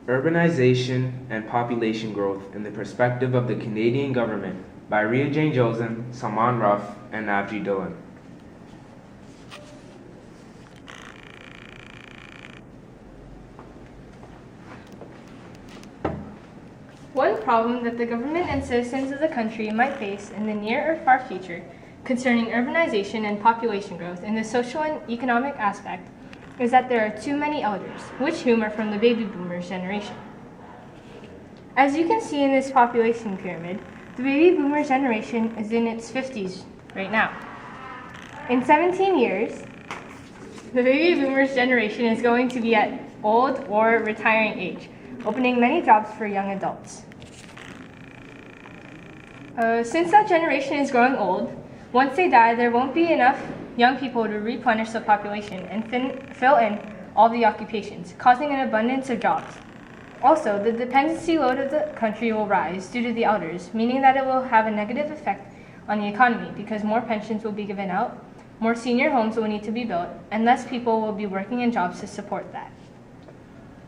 Urbanization and Population Growth in the Perspective of the Canadian Government by Ria Jane Joson, Salman Ruaf, and Navjit Dhillon. One problem that the government and citizens of the country might face in the near or far future concerning urbanization and population growth in the social and economic aspect is that there are too many elders, which whom are from the baby boomers generation. As you can see in this population pyramid, the baby boomer generation is in its 50s right now. In 17 years, the baby boomers generation is going to be at old or retiring age, opening many jobs for young adults. Since that generation is growing old, once they die, there won't be enough young people to replenish the population and fill in all the occupations, causing an abundance of jobs. Also, the dependency load of the country will rise due to the elders, meaning that it will have a negative effect on the economy because more pensions will be given out, more senior homes will need to be built, and less people will be working in jobs to support that.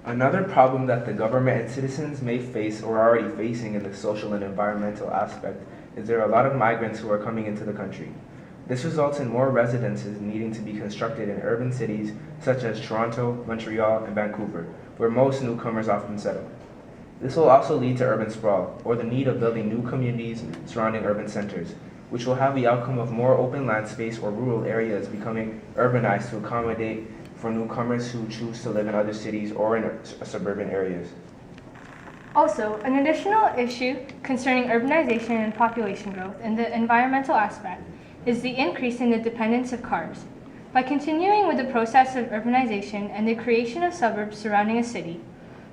Another problem that the government and citizens may face or are already facing in the social and environmental aspect is there are a lot of migrants who are coming into the country. This results in more residences needing to be constructed in urban cities such as Toronto, Montreal, and Vancouver, where most newcomers often settle. This will also lead to urban sprawl, or the need of building new communities surrounding urban centers, which will have the outcome of more open land space or rural areas becoming urbanized to accommodate for newcomers who choose to live in other cities or in suburban areas. Also, an additional issue concerning urbanization and population growth in the environmental aspect is the increase in the dependence of cars. By continuing with the process of urbanization and the creation of suburbs surrounding a city,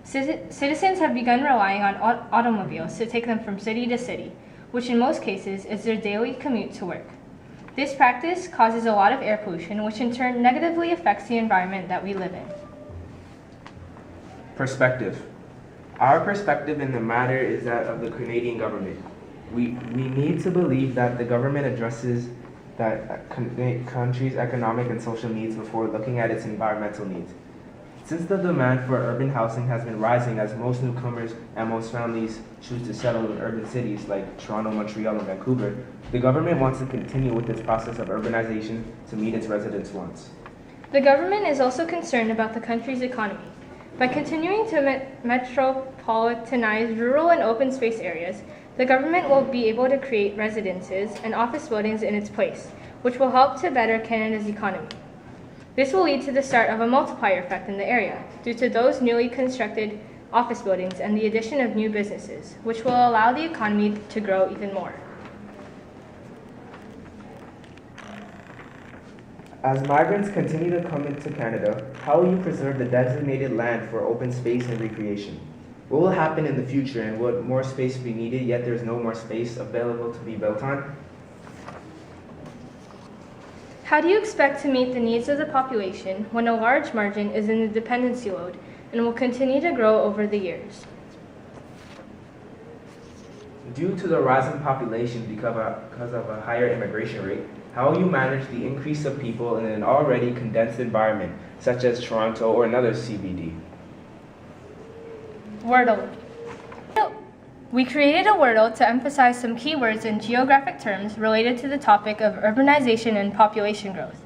citizens have begun relying on automobiles to take them from city to city, which in most cases is their daily commute to work. This practice causes a lot of air pollution, which in turn negatively affects the environment that we live in. Perspective. Our perspective in the matter is that of the Canadian government. We need to believe that the government addresses that country's economic and social needs before looking at its environmental needs. Since the demand for urban housing has been rising as most newcomers and most families choose to settle in urban cities like Toronto, Montreal, and Vancouver, the government wants to continue with its process of urbanization to meet its residents' wants. The government is also concerned about the country's economy. By continuing to metropolitanize rural and open space areas, the government will be able to create residences and office buildings in its place, which will help to better Canada's economy. This will lead to the start of a multiplier effect in the area, due to those newly constructed office buildings and the addition of new businesses, which will allow the economy to grow even more. As migrants continue to come into Canada, how will you preserve the designated land for open space and recreation? What will happen in the future, and would more space be needed yet there's no more space available to be built on? How do you expect to meet the needs of the population when a large margin is in the dependency load and will continue to grow over the years? Due to the rising population because of a higher immigration rate, how will you manage the increase of people in an already condensed environment, such as Toronto or another CBD? Wordle. We created a Wordle to emphasize some keywords and geographic terms related to the topic of urbanization and population growth.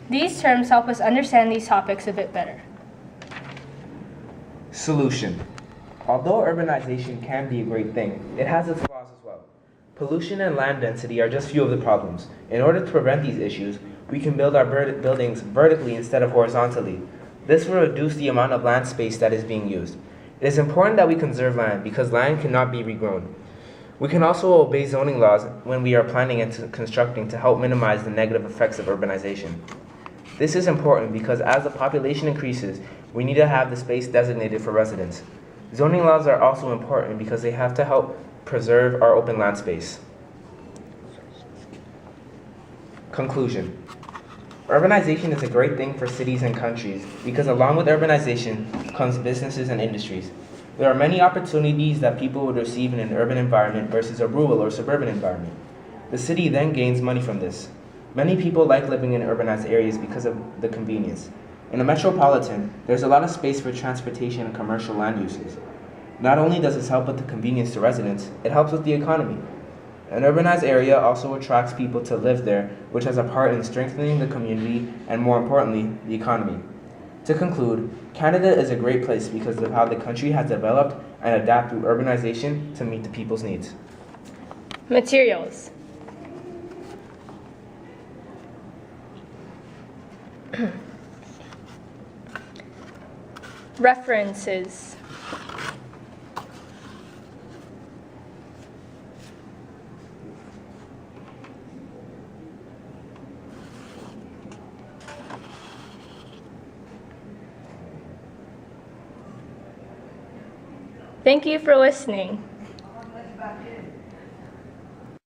These terms help us understand these topics a bit better. Solution. Although urbanization can be a great thing, it has its flaws as well. Pollution and land density are just few of the problems. In order to prevent these issues, we can build our buildings vertically instead of horizontally. This will reduce the amount of land space that is being used. It is important that we conserve land because land cannot be regrown. We can also obey zoning laws when we are planning and constructing to help minimize the negative effects of urbanization. This is important because as the population increases, we need to have the space designated for residents. Zoning laws are also important because they have to help preserve our open land space. Conclusion. Urbanization is a great thing for cities and countries because along with urbanization comes businesses and industries. There are many opportunities that people would receive in an urban environment versus a rural or suburban environment. The city then gains money from this. Many people like living in urbanized areas because of the convenience. In a metropolitan, there's a lot of space for transportation and commercial land uses. Not only does this help with the convenience to residents, it helps with the economy. An urbanized area also attracts people to live there, which has a part in strengthening the community and, more importantly, the economy. To conclude, Canada is a great place because of how the country has developed and adapted through urbanization to meet the people's needs. Materials. References. Thank you for listening.